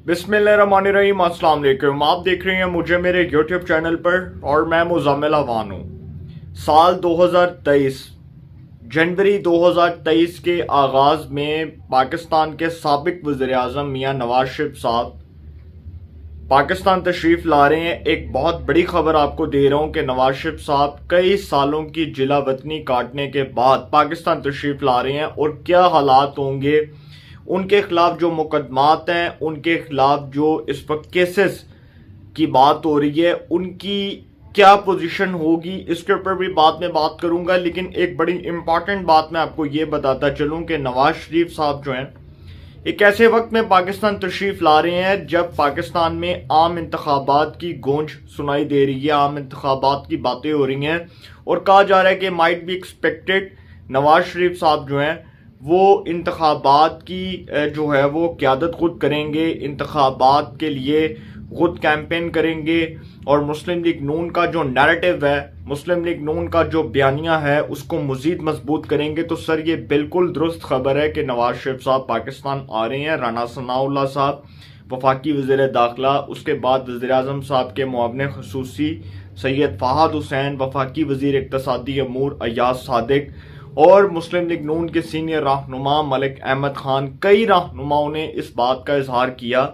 बिस्मिल्लाहिर्रहमानिर्रहीम। अस्सलाम वालेकुम। आप देख रहे हैं मुझे मेरे YouTube चैनल पर और मैं मुज़म्मिल अवान हूँ। साल 2023 जनवरी 2023 के आगाज़ में पाकिस्तान के साबिक वज़ीर-ए-आज़म मियां नवाज शरीफ साहब पाकिस्तान तशरीफ़ ला रहे हैं। एक बहुत बड़ी खबर आपको दे रहा हूँ कि नवाज शरीफ साहब कई सालों की जिला वतनी काटने के बाद पाकिस्तान तशरीफ़ ला रहे हैं और क्या हालात होंगे, उनके खिलाफ जो मुकदमात हैं, उनके खिलाफ जो इस वक्त केसेस की बात हो रही है, उनकी क्या पोजीशन होगी, इसके ऊपर भी बाद में बात करूंगा। लेकिन एक बड़ी इंपॉर्टेंट बात मैं आपको ये बताता चलूं कि नवाज शरीफ साहब जो हैं एक ऐसे वक्त में पाकिस्तान तशरीफ ला रहे हैं जब पाकिस्तान में आम इंतखाबात की गूंज सुनाई दे रही है, आम इंतखाबात की बातें हो रही हैं और कहा जा रहा है कि might be expected Nawaz Sharif साहब जो हैं वो इंतखाबात की जो है वो क़यादत खुद करेंगे, इंतखाबात के लिए खुद कैंपेन करेंगे और मुस्लिम लीग नून का जो नैरेटिव है, मुस्लिम लीग नून का जो बयानिया है, उसको मज़ीद मजबूत करेंगे। तो सर ये बिल्कुल दुरुस्त खबर है कि नवाज शरीफ साहब पाकिस्तान आ रहे हैं। राना सनाउल्लाह साहब वफाकी वज़ीर दाखिला, उसके बाद वज़ीर-ए-आज़म साहब के मुआविन ख़ुसूसी सैयद फ़ाहद हुसैन, वफाकी वज़ीर इक़्तिसादी अमूर अय्याज सादिक और मुस्लिम लीग नून के सीनियर रहनुमा मलिक अहमद खान, कई रहनुमाओं ने इस बात का इजहार किया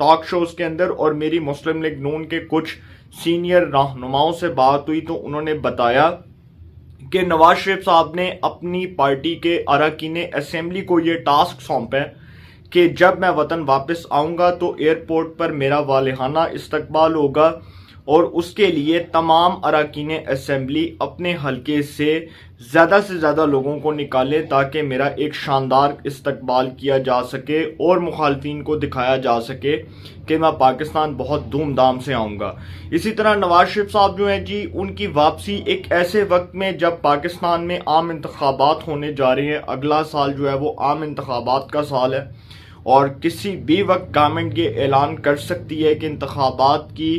टॉक शोज के अंदर। और मेरी मुस्लिम लीग नून के कुछ सीनियर रहनुमाओं से बात हुई तो उन्होंने बताया कि नवाज शरीफ साहब ने अपनी पार्टी के अरकान असेंबली को ये टास्क सौंपा है कि जब मैं वतन वापस आऊँगा तो एयरपोर्ट पर मेरा वालिहाना इस्तकबाल होगा और उसके लिए तमाम अरकान असेंबली अपने हलके से ज़्यादा लोगों को निकाले ताकि मेरा एक शानदार इस्तकबाल किया जा सके और मुखालफिन को दिखाया जा सके कि मैं पाकिस्तान बहुत धूमधाम से आऊँगा। इसी तरह नवाज शरीफ साहब जो हैं जी, उनकी वापसी एक ऐसे वक्त में जब पाकिस्तान में आम इंतखाबात होने जा रहे हैं। अगला साल जो है वो आम इंतखाबात का साल है और किसी भी वक्त गवर्नमेंट ये ऐलान कर सकती है कि इंतखाबात की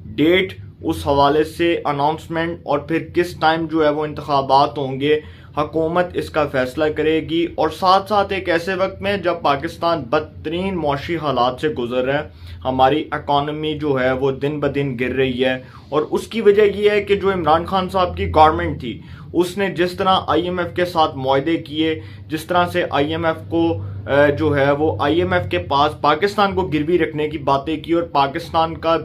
डेट, उस हवाले से अनाउंसमेंट और फिर किस टाइम जो है वो इंतखाबात होंगे, हुकूमत इसका फैसला करेगी। और साथ साथ एक ऐसे वक्त में जब पाकिस्तान बदतरीन मौशी हालात से गुजर रहा है, हमारी इकॉनमी जो है वो दिन ब दिन गिर रही है और उसकी वजह यह है कि जो इमरान खान साहब की गवर्नमेंट थी उसने जिस तरह IMF के साथ मुआहदे किए, जिस तरह से IMF को जो है वो IMF के पास पाकिस्तान को गिरवी रखने की बातें की और पाकिस्तान का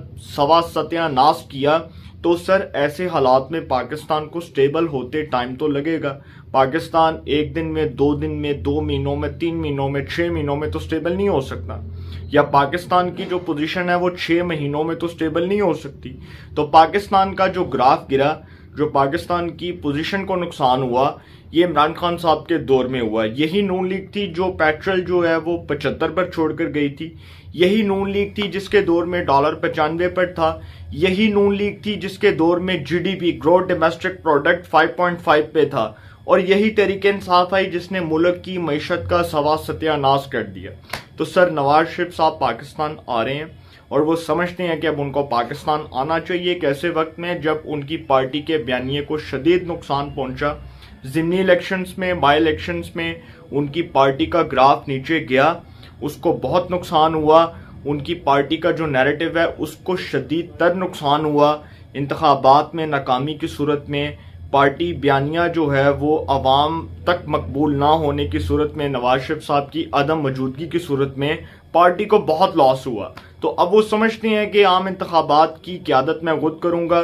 सत्यानाश किया, तो सर ऐसे हालात में पाकिस्तान को स्टेबल होते टाइम तो लगेगा। पाकिस्तान एक दिन में, 2 दिन में, 2 महीनों में, 3 महीनों में, 6 महीनों में तो स्टेबल नहीं हो सकता, या पाकिस्तान की जो पोजीशन है वो 6 महीनों में तो स्टेबल नहीं हो सकती। तो पाकिस्तान का जो ग्राफ गिरा, जो पाकिस्तान की पोजीशन को नुकसान हुआ, ये इमरान खान साहब के दौर में हुआ। यही नून लीग थी जो पेट्रोल जो है वो 75 पर छोड़कर गई थी। यही नून लीग थी जिसके दौर में डॉलर 95 पर था। यही नून लीग थी जिसके दौर में GDP ग्रोथ डोमेस्टिक प्रोडक्ट 5.5 पे था। और यही तहरीक इंसाफ आई जिसने मुल्क की मईशत का सत्यानाश कर दिया। तो सर नवाज शरीफ साहब पाकिस्तान आ रहे हैं और वो समझते हैं कि अब उनको पाकिस्तान आना चाहिए एक ऐसे वक्त में जब उनकी पार्टी के बयानिए को शदीद नुकसान पहुंचा। ज़िमनी इलेक्शंस में, बाई इलेक्शंस में उनकी पार्टी का ग्राफ नीचे गया, उसको बहुत नुकसान हुआ। उनकी पार्टी का जो नैरेटिव है उसको शदीद तर नुकसान हुआ। इंतखाबात में नाकामी की सूरत में पार्टी बयानिया जो है वो अवाम तक मकबूल ना होने की सूरत में, नवाज शरीफ साहब की अदम मौजूदगी की सूरत में पार्टी को बहुत लॉस हुआ। तो अब वो समझते हैं कि आम इंतखाबात की क़यादत मैं खुद करूँगा,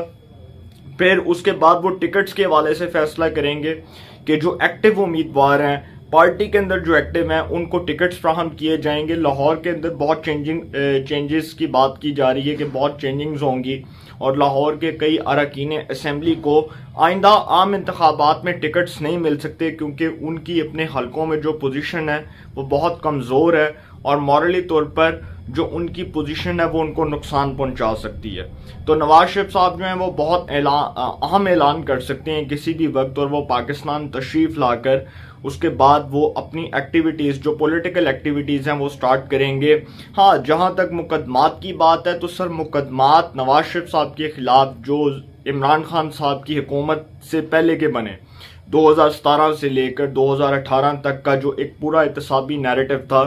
फिर उसके बाद वो टिकट्स के हवाले से फैसला करेंगे कि जो एक्टिव उम्मीदवार हैं पार्टी के अंदर, जो एक्टिव हैं, उनको टिकट्स फ्राहम किए जाएंगे। लाहौर के अंदर बहुत चेंजेस की बात की जा रही है कि बहुत चेंजिंग्स होंगी और लाहौर के कई अरकान असेंबली को आइंदा आम इंतखाबात में टिकट्स नहीं मिल सकते क्योंकि उनकी अपने हलकों में जो पोजीशन है वो बहुत कमज़ोर है और मॉरली तौर पर जो उनकी पोजीशन है वो उनको नुकसान पहुंचा सकती है। तो नवाज शरीफ साहब जो हैं वो बहुत अहम ऐलान कर सकते हैं किसी भी वक्त और वो पाकिस्तान तशरीफ़ लाकर उसके बाद वो अपनी एक्टिविटीज़, जो पॉलिटिकल एक्टिविटीज़ हैं, वो स्टार्ट करेंगे। हाँ, जहाँ तक मुकदमात की बात है तो सर मुकदमात नवाज शरीफ साहब के ख़िलाफ़ जो इमरान खान साहब की हुकूमत से पहले के बने, 2017 से लेकर 2018 तक का जो एक पूरा एहतसाबी नैरेटिव था,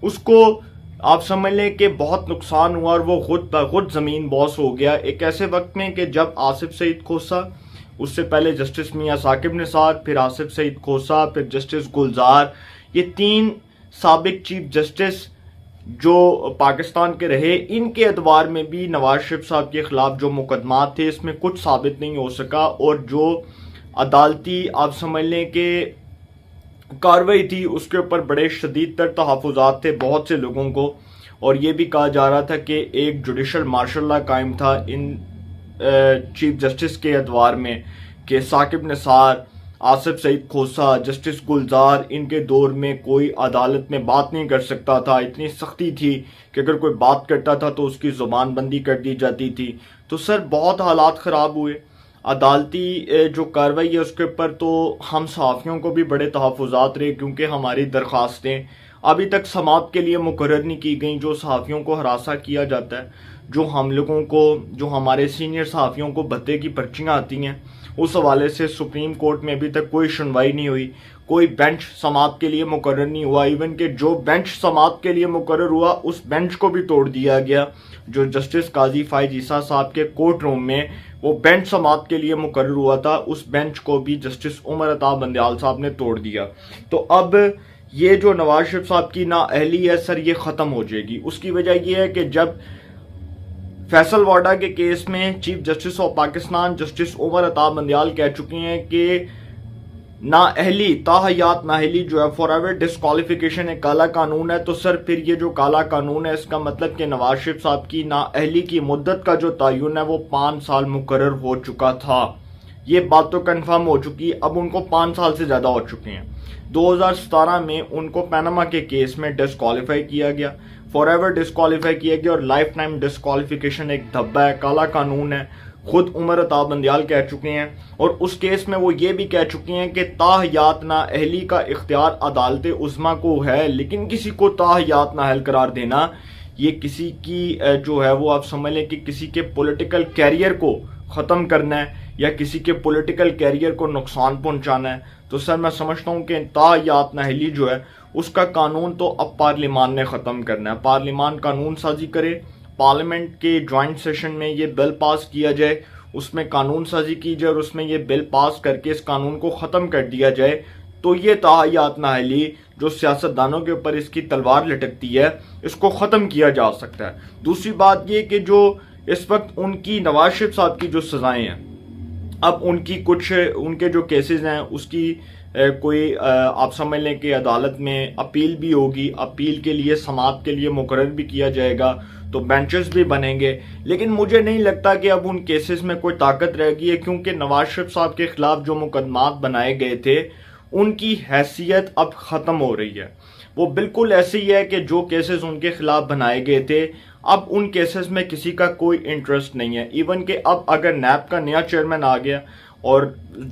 उसको آپ سمجھ لیں کہ بہت نقصان ہوا اور وہ خود بخود زمین بوس ہو گیا ایک ایسے وقت میں کہ جب آصف سعید کھوسہ، اس سے پہلے جسٹس میاں ثاقب نثار، پھر آصف سعید کھوسہ، پھر جسٹس گلزار، یہ 3 سابق چیف جسٹس جو پاکستان کے رہے، ان کے ادوار میں بھی نواز شریف صاحب کے خلاف جو مقدمات تھے اس میں کچھ ثابت نہیں ہو سکا، اور جو عدالتی آپ سمجھ لیں کہ کارروائی تھی اس کے اوپر بڑے شدید تر تحفظات تھے بہت سے لوگوں کو، اور یہ بھی کہا جا رہا تھا کہ ایک جوڈیشل مارشل لا قائم تھا ان چیف جسٹس کے ادوار میں کہ ثاقب نثار، آصف سعید کھوسہ، جسٹس گلزار، ان کے دور میں کوئی عدالت میں بات نہیں کر سکتا تھا، اتنی سختی تھی کہ اگر کوئی بات کرتا تھا تو اس کی زبان بندی کر دی جاتی تھی۔ تو سر بہت حالات خراب ہوئے، عدالتی جو کارروائی ہے اس کے اوپر تو ہم صحافیوں کو بھی بڑے تحفظات رہے، کیونکہ ہماری درخواستیں ابھی تک سماعت کے لیے مقرر نہیں کی گئیں، جو صحافیوں کو ہراساں کیا جاتا ہے، جو ہم لوگوں کو، جو ہمارے سینئر صحافیوں کو بھتے کی پرچیاں آتی ہیں، اس حوالے سے سپریم کورٹ میں ابھی تک کوئی سنوائی نہیں ہوئی، کوئی بینچ سماعت کے لیے مقرر نہیں ہوا، ایون کہ جو بینچ سماعت کے لیے مقرر ہوا اس بینچ کو بھی توڑ دیا گیا، جو جسٹس قاضی فائز عیسیٰ صاحب کے کورٹ روم میں وہ بینچ سماعت کے لیے مقرر ہوا تھا، اس بینچ کو بھی جسٹس عمر عطا بندیال صاحب نے توڑ دیا۔ تو اب یہ جو نواز شریف صاحب کی نااہلی ہے سر، یہ ختم ہو جائے گی۔ اس کی وجہ یہ ہے کہ جب فیصل واڈا کے کیس میں chief justice of Pakistan justice Umar Ata Bandial کہہ چکی ہیں کہ نااہلی، تاحیات نااہلی جو ہے فار ایور ڈسکوالیفیکیشن ایک کالا قانون ہے، تو سر پھر یہ جو کالا قانون ہے اس کا مطلب کہ نواز شریف صاحب کی نااہلی کی مدت کا جو تعین ہے وہ 5 سال مقرر ہو چکا تھا۔ یہ بات تو کنفرم ہو چکی، اب ان کو 5 سال سے زیادہ ہو چکے ہیں۔ 2017 میں ان کو پیناما کے کیس میں ڈسکوالیفائی کیا گیا، فار ایور ڈسکوالیفائی کیا گیا، اور لائف ٹائم ڈسکوالیفیکیشن ایک دھبا ہے، کالا قانون ہے، خود عمر عطا بندیال کہہ چکے ہیں، اور اس کیس میں وہ یہ بھی کہہ چکے ہیں کہ تاحیات نااہلی کا اختیار عدالت عظمیٰ کو ہے، لیکن کسی کو تاحیات نااہل قرار دینا یہ کسی کی جو ہے وہ آپ سمجھ لیں کہ کسی کے پولیٹیکل کیریئر کو ختم کرنا ہے یا کسی کے پولیٹیکل کیریئر کو نقصان پہنچانا ہے۔ تو سر میں سمجھتا ہوں کہ تاحیات نااہلی جو ہے اس کا قانون تو اب پارلیمان نے ختم کرنا ہے، پارلیمان قانون سازی کرے، پارلیمنٹ کے جوائنٹ سیشن میں یہ بل پاس کیا جائے، اس میں قانون سازی کی جائے اور اس میں یہ بل پاس کر کے اس قانون کو ختم کر دیا جائے، تو یہ تاحیات نااہلی جو سیاستدانوں کے اوپر اس کی تلوار لٹکتی ہے اس کو ختم کیا جا سکتا ہے۔ دوسری بات یہ کہ جو اس وقت ان کی نواز شریف صاحب کی جو سزائیں ہیں، اب ان کی کچھ ان کے جو کیسز ہیں اس کی کوئی آپ سمجھ لیں کہ عدالت میں اپیل بھی ہوگی، اپیل کے لیے سماعت کے لیے مقرر بھی کیا جائے گا، تو بینچز بھی بنیں گے، لیکن مجھے نہیں لگتا کہ اب ان کیسز میں کوئی طاقت رہ گئی ہے، کیونکہ نواز شریف صاحب کے خلاف جو مقدمات بنائے گئے تھے ان کی حیثیت اب ختم ہو رہی ہے۔ وہ بالکل ایسے ہی ہے کہ جو کیسز ان کے خلاف بنائے گئے تھے اب ان کیسز میں کسی کا کوئی انٹرسٹ نہیں ہے، ایون کہ اب اگر نیب کا نیا چیئرمین آ گیا اور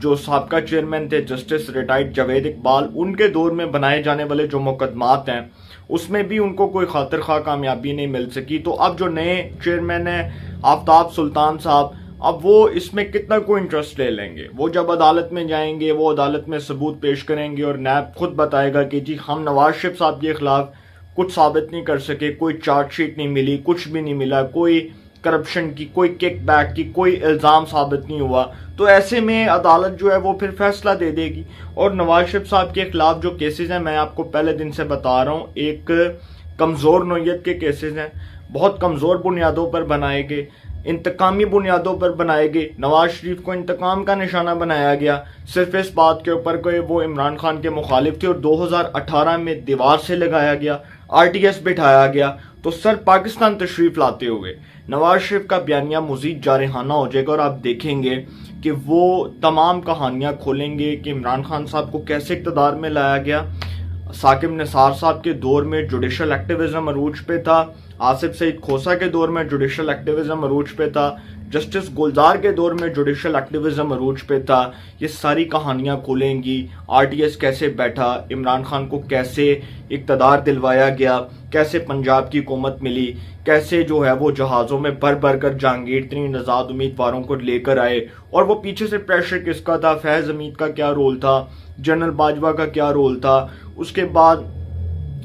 جو سابقہ چیئرمین تھے جسٹس ریٹائرڈ جاوید اقبال، ان کے دور میں بنائے جانے والے جو مقدمات ہیں اس میں بھی ان کو کوئی خاطر خواہ کامیابی نہیں مل سکی، تو اب جو نئے چیئرمین ہیں آفتاب سلطان صاحب، اب وہ اس میں کتنا کوئی انٹرسٹ لے لیں گے؟ وہ جب عدالت میں جائیں گے وہ عدالت میں ثبوت پیش کریں گے اور نیب خود بتائے گا کہ جی ہم نواز شریف صاحب کے خلاف کچھ ثابت نہیں کر سکے، کوئی چارج شیٹ نہیں ملی، کچھ بھی نہیں ملا، کوئی کرپشن کی، کوئی کک بیک کی، کوئی الزام ثابت نہیں ہوا، تو ایسے میں عدالت جو ہے وہ پھر فیصلہ دے دے گی۔ اور نواز شریف صاحب کے خلاف جو کیسز ہیں میں آپ کو پہلے دن سے بتا رہا ہوں، ایک کمزور نوعیت کے کیسز ہیں، بہت کمزور بنیادوں پر بنائے گئے، انتقامی بنیادوں پر بنائے گئے۔ نواز شریف کو انتقام کا نشانہ بنایا گیا صرف اس بات کے اوپر کہ وہ عمران خان کے مخالف تھے، اور 2018 میں دیوار سے لگایا گیا، آر ٹی ایس بٹھایا گیا۔ تو سر پاکستان تشریف لاتے ہوئے نواز شریف کا بیانیہ مزید جارحانہ ہو جائے گا، اور آپ دیکھیں گے کہ وہ تمام کہانیاں کھولیں گے کہ عمران خان صاحب کو کیسے اقتدار میں لایا گیا۔ ثاقب نثار صاحب کے دور میں جوڈیشل ایکٹیویزم عروج پہ تھا، آصف سعید کھوسہ کے دور میں جوڈیشل ایکٹیویزم عروج پہ تھا، جسٹس گلزار کے دور میں جوڈیشل ایکٹیویزم عروج پہ تھا۔ یہ ساری کہانیاں کھولیں گی، آر ٹی ایس کیسے بیٹھا، عمران خان کو کیسے اقتدار دلوایا گیا، کیسے پنجاب کی حکومت ملی، کیسے جو ہے وہ جہازوں میں بھر بھر کر جہانگیر ترین آزاد امیدواروں کو لے کر آئے، اور وہ پیچھے سے پریشر کس کا تھا، فیض حمید کا کیا رول تھا، جنرل باجوہ کا کیا رول تھا۔ اس کے بعد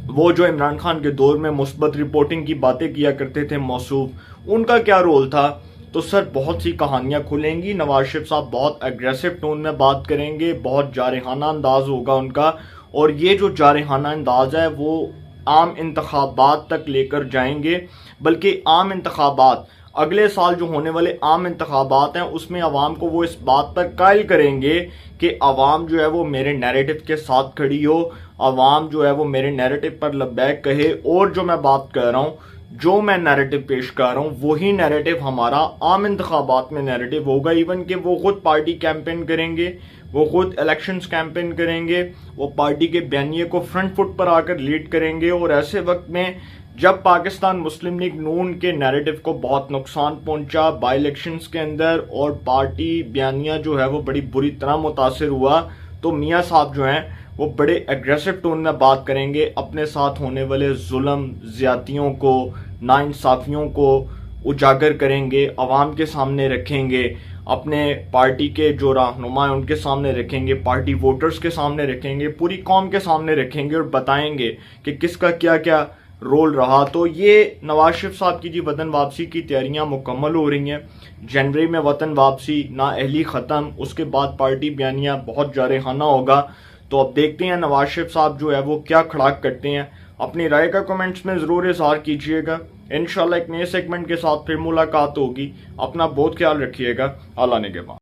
वो जो इमरान खान के दौर में मुस्बत रिपोर्टिंग की बातें किया करते थे मौसूफ, उनका क्या रोल था। तो सर बहुत सी कहानियां खुलेंगी। नवाज शरीफ साहब बहुत एग्रेसिव टोन में बात करेंगे, बहुत जारहाना अंदाज होगा उनका, और ये जो जारहाना अंदाज है वो आम इंतखाबात तक लेकर जाएंगे। बल्कि आम इंतखाबात, अगले साल जो होने वाले आम इंतखाबात हैं, उसमें अवाम को वो इस बात पर कायल करेंगे कि अवाम जो है वो मेरे नैरेटिव के साथ खड़ी हो, अवाम जो है वो मेरे नैरेटिव पर लब्बैक कहे। और जो मैं बात कर रहा हूँ, जो मैं नैरेटिव पेश कर रहा हूँ, वही नैरेटिव हमारा आम इंतखाबात में नैरेटिव होगा। इवन कि वो खुद पार्टी कैंपेन करेंगे, वो खुद इलेक्शंस कैंपेन करेंगे, वो पार्टी के बयानिए को फ्रंट फुट पर आकर लीड करेंगे। और ऐसे वक्त में जब पाकिस्तान मुस्लिम लीग नून के नैरेटिव को बहुत नुकसान पहुंचा बाई इलेक्शंस के अंदर, और पार्टी बयानिया जो है वो बड़ी बुरी तरह मुतासिर हुआ, तो मियाँ साहब जो हैं वो बड़े एग्रेसिव टोन में बात करेंगे, अपने साथ होने वाले जुल्म, ज्यादतियों को, नाइंसाफियों को उजागर करेंगे, अवाम के सामने रखेंगे, अपने पार्टी के जो रहनुमा हैं उनके सामने रखेंगे, पार्टी वोटर्स के सामने रखेंगे, पूरी कौम के सामने रखेंगे और बताएंगे कि किसका क्या क्या रोल रहा। तो ये नवाज शरीफ साहब की जी वतन वापसी की तैयारियां मुकम्मल हो रही हैं। जनवरी में वतन वापसी, नाअहली ख़त्म, उसके बाद पार्टी बयानिया बहुत जारहाना होगा। तो अब देखते हैं नवाज शरीफ साहब जो है वो क्या खड़ाक करते हैं। अपनी राय का कमेंट्स में ज़रूर इज़हार कीजिएगा। इंशाल्लाह एक नए सेगमेंट के साथ फिर मुलाकात होगी। अपना बहुत ख्याल रखिएगा। अल्लाह ने के बाद।